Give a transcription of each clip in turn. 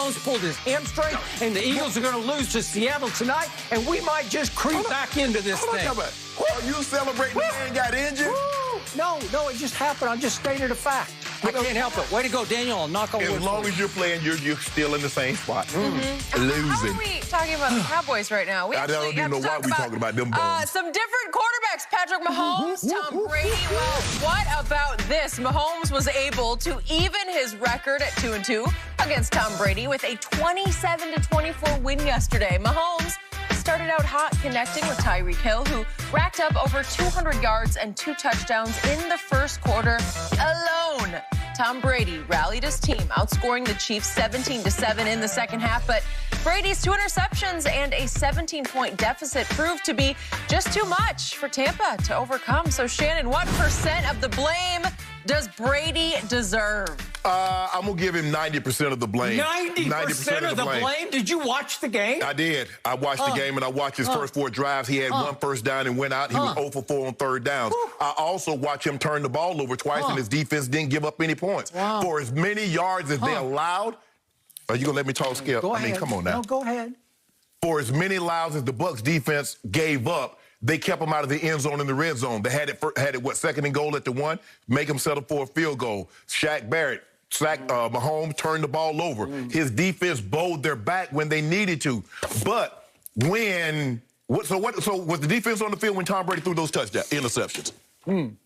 Mahomes pulled his hamstring, and the Eagles are going to lose to Seattle tonight, and we might just creep back into this thing. Are you celebrating the man got injured? No, it just happened. I just stated a fact. I can't help it. Way to go, Daniel. I'll knock on wood. As long as you're playing, you're still in the same spot. Losing. How are we talking about the Cowboys right now? I don't even know why we're talking about them bones. Some different quarterbacks. Patrick Mahomes, Tom Brady. Well, what about this? Mahomes was able to even his record at 2-2 against Tom Brady with a 27-24 win yesterday. Mahomes started out hot, connecting with Tyreek Hill, who racked up over 200 yards and 2 touchdowns in the first quarter alone. Tom Brady rallied his team, outscoring the Chiefs 17-7 in the second half, but Brady's 2 interceptions and a 17-point deficit proved to be just too much for Tampa to overcome. So, Shannon, what % of the blame does Brady deserve? I'm going to give him 90% of the blame. 90% of the blame? Did you watch the game? I did. I watched the game, and I watched his first 4 drives. He had 1 first down and went out. He was 0 for 4 on third downs. I also watched him turn the ball over twice, and his defense didn't give up any points. For as many yards as they allowed, are you going to let me talk, Skip? Go ahead. I mean, come on now. No, go ahead. For as many allows as the Bucs defense gave up, they kept him out of the end zone in the red zone. They had it what, 2nd and goal at the 1, make him settle for a field goal. Shaq Barrett sacked Mahomes, turned the ball over. His defense bowled their back when they needed to. But when so was the defense on the field when Tom Brady threw those interceptions? I mean,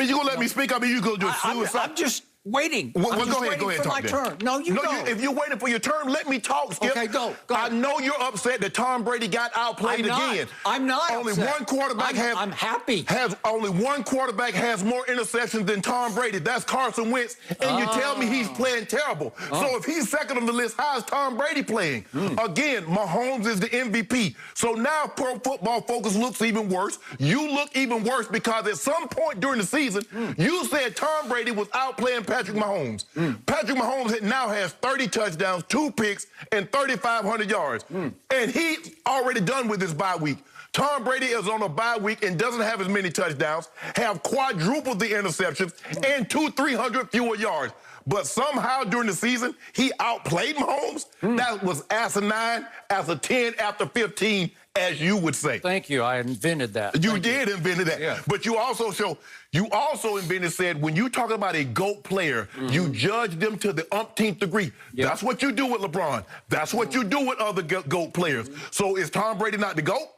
you gonna let me speak? I mean, you gonna do suicide? I'm just waiting. Go ahead, for my turn. No, you go. If you're waiting for your turn, let me talk, Skip. Okay, go. I know you're upset that Tom Brady got outplayed again. I'm not Only upset. one quarterback I'm happy. Only one quarterback has more interceptions than Tom Brady. That's Carson Wentz. And you tell me he's playing terrible. So if he's second on the list, how is Tom Brady playing? Again, Mahomes is the MVP. So now Pro Football Focus looks even worse. You look even worse because at some point during the season, you said Tom Brady was outplaying Patrick Mahomes. Patrick Mahomes now has 30 touchdowns, 2 picks, and 3,500 yards. And he's already done with his bye week. Tom Brady is on a bye week and doesn't have as many touchdowns, have quadrupled the interceptions, and 300 fewer yards. But somehow during the season, he outplayed Mahomes. That was asinine as a 10 after 15, as you would say. Thank you. I invented that. You did invent that. Yeah. But you also said when you talk about a GOAT player, you judge them to the umpteenth degree. Yep. That's what you do with LeBron. That's what you do with other GOAT players. So is Tom Brady not the GOAT?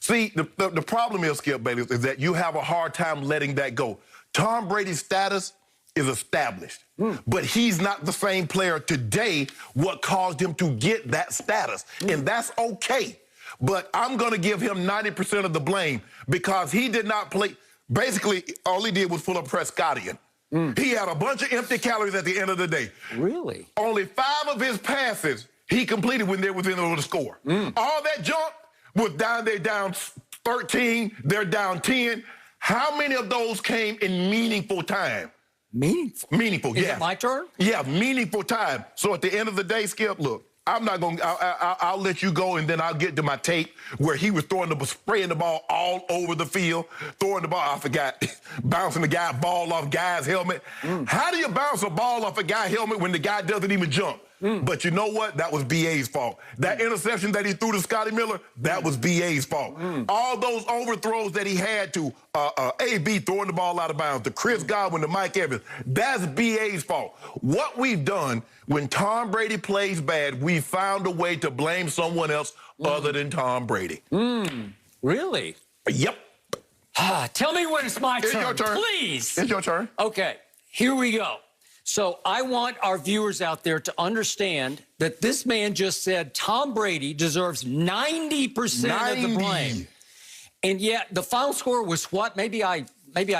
See, the problem is, Skip Bayless, is that you have a hard time letting that go. Tom Brady's status is established. But he's not the same player today, what caused him to get that status. And that's okay. But I'm going to give him 90% of the blame because he did not play. Basically, all he did was pull up Prescottian. He had a bunch of empty calories at the end of the day. Really? Only 5 of his passes he completed when they was in order to score. All that junk was down, they're down 13, they're down 10. How many of those came in meaningful time? Meaningful? Meaningful, Is it my turn? Yeah, meaningful time. So at the end of the day, Skip, look, I'm not going to, I'll let you go, and then I'll get to my tape where he was spraying the ball all over the field, throwing the ball, I forgot, bouncing the ball off guy's helmet. How do you bounce a ball off a guy's helmet when the guy doesn't even jump? But you know what? That was B.A.'s fault. That interception that he threw to Scotty Miller, that was B.A.'s fault. All those overthrows that he had to A.B. throwing the ball out of bounds, to Chris Godwin, to Mike Evans, that's B.A.'s fault. What we've done, when Tom Brady plays bad, we found a way to blame someone else other than Tom Brady. Really? Yep. Tell me when it's my turn. It's your turn. Please. It's your turn. Okay, here we go. So I want our viewers out there to understand that this man just said Tom Brady deserves 90% of the blame. And yet the final score was what? Maybe I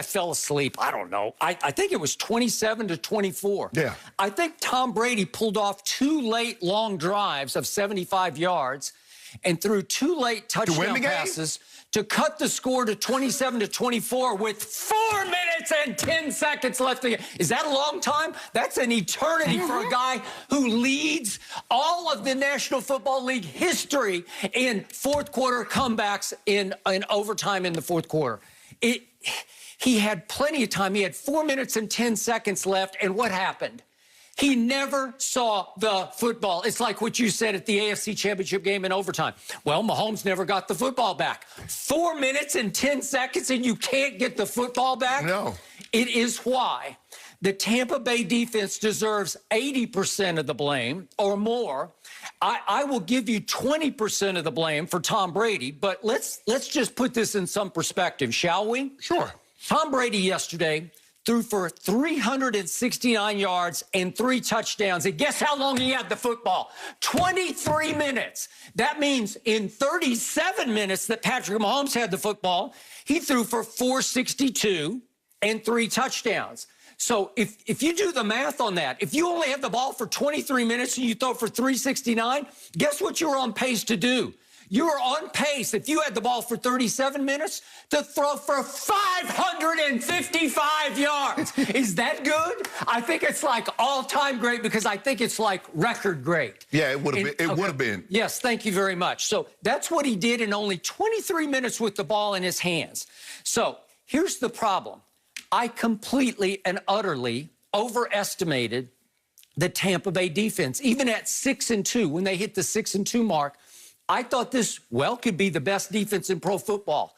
fell asleep. I don't know. I think it was 27-24. Yeah. I think Tom Brady pulled off 2 late long drives of 75 yards and threw 2 late touchdown passes to cut the score to 27-24 with 4 minutes and 10 seconds left to go. Is that a long time? That's an eternity for a guy who leads all of the National Football League history in fourth quarter comebacks in overtime in the fourth quarter. He had plenty of time. He had 4 minutes and 10 seconds left, and what happened? He never saw the football. It's like what you said at the AFC Championship game in overtime. Well, Mahomes never got the football back. 4 minutes and 10 seconds, and you can't get the football back? No. It is why the Tampa Bay defense deserves 80% of the blame or more. I will give you 20% of the blame for Tom Brady, but let's just put this in some perspective, shall we? Sure. Tom Brady yesterday threw for 369 yards and 3 touchdowns. And guess how long he had the football? 23 minutes. That means in 37 minutes that Patrick Mahomes had the football, he threw for 462 and 3 touchdowns. So if you do the math on that, if you only have the ball for 23 minutes and you throw for 369, guess what you're on pace to do? You are on pace, if you had the ball for 37 minutes, to throw for 555 yards. Is that good? I think it's like all-time great because I think it's like record great. Yeah, it would have been. It would have been. Yes, thank you very much. So that's what he did in only 23 minutes with the ball in his hands. So here's the problem. I completely and utterly overestimated the Tampa Bay defense. Even at 6-2, when they hit the 6-2 mark, I thought this, well, could be the best defense in pro football.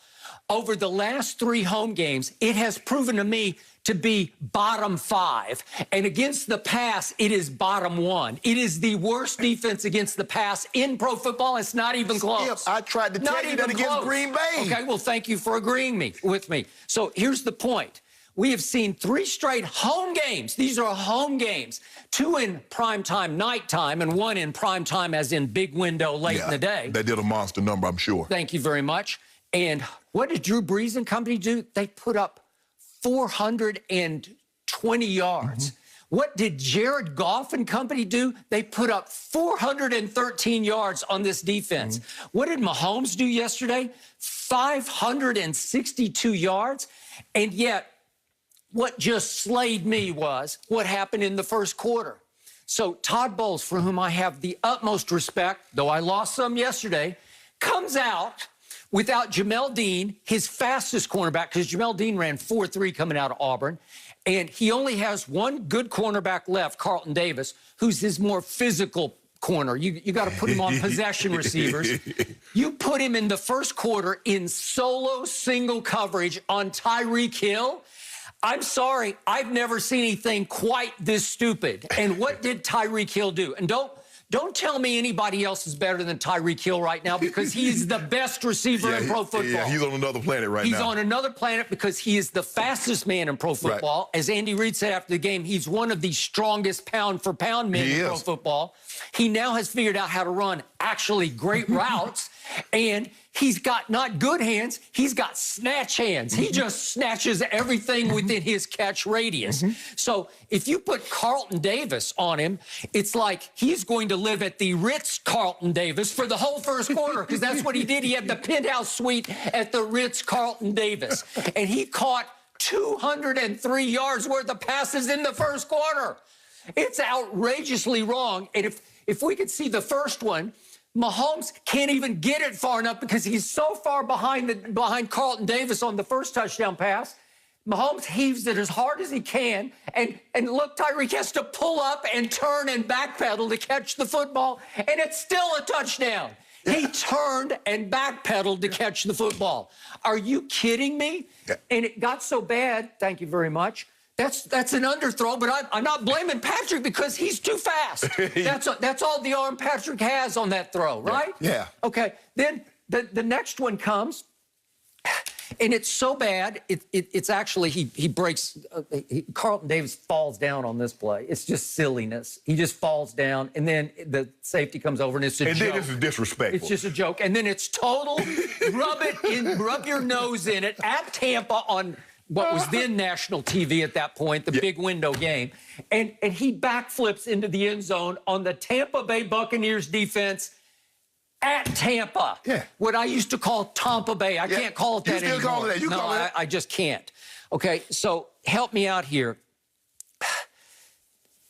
Over the last 3 home games, it has proven to me to be bottom 5. And against the pass, it is bottom 1. It is the worst defense against the pass in pro football. It's not even close. Yep, I tried to tell you that against Green Bay. Okay, well, thank you for agreeing with me. So here's the point. We have seen 3 straight home games. These are home games. 2 in primetime nighttime and 1 in primetime as in big window late in the day. They did a monster number, I'm sure. Thank you very much. And what did Drew Brees and company do? They put up 420 yards. What did Jared Goff and company do? They put up 413 yards on this defense. What did Mahomes do yesterday? 562 yards. And yet, what just slayed me was what happened in the first quarter. So Todd Bowles, for whom I have the utmost respect, though I lost some yesterday, comes out without Jamel Dean, his fastest cornerback, because Jamel Dean ran 4.3 coming out of Auburn, and he only has one good cornerback left, Carlton Davis, who's his more physical corner. You got to put him on possession receivers. You put him in the first quarter in solo single coverage on Tyreek Hill. I'm sorry, I've never seen anything quite this stupid. And what did Tyreek Hill do? And don't tell me anybody else is better than Tyreek Hill right now because he's the best receiver in pro football. Yeah, he's on another planet right now. He's on another planet because he is the fastest man in pro football. Right. As Andy Reid said after the game, he's one of the strongest pound-for-pound men in pro football. He now has figured out how to run actually great routes, and he's got not good hands, he's got snatch hands. He just snatches everything within his catch radius. So if you put Carlton Davis on him, it's like he's going to live at the Ritz-Carlton Davis for the whole first quarter, because that's what he did. He had the penthouse suite at the Ritz-Carlton Davis, and he caught 203 yards worth of passes in the first quarter. It's outrageously wrong. And if we could see the first one, Mahomes can't even get it far enough because he's so far behind Carlton Davis on the first touchdown pass. Mahomes heaves it as hard as he can, and look, Tyreek has to pull up and turn and backpedal to catch the football, and it's still a touchdown. He turned and backpedaled to catch the football. Are you kidding me? And it got so bad, thank you very much, that's an underthrow, but I'm not blaming Patrick because he's too fast. That's all the arm Patrick has on that throw, right? Yeah. Okay, then the next one comes, and it's so bad, it's actually, he breaks, Carlton Davis falls down on this play. It's just silliness. He just falls down, and then the safety comes over, and it's a joke. And then this is disrespectful. It's just a joke. And then it's total, rub your nose in it at Tampa on what was then national TV at that point, the big window game. And he backflips into the end zone on the Tampa Bay Buccaneers defense at Tampa. Yeah. What I used to call Tampa Bay. I can't call it that anymore. You still call it that. You call it that. I just can't. Okay, so help me out here.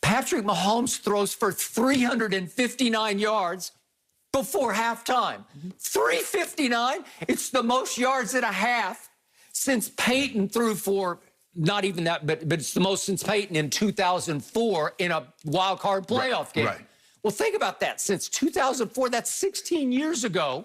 Patrick Mahomes throws for 359 yards before halftime. 359? It's the most yards at a half since Peyton threw for not even that, but it's the most since Peyton in 2004 in a wild card playoff game. Right. Well, think about that. Since 2004, that's 16 years ago.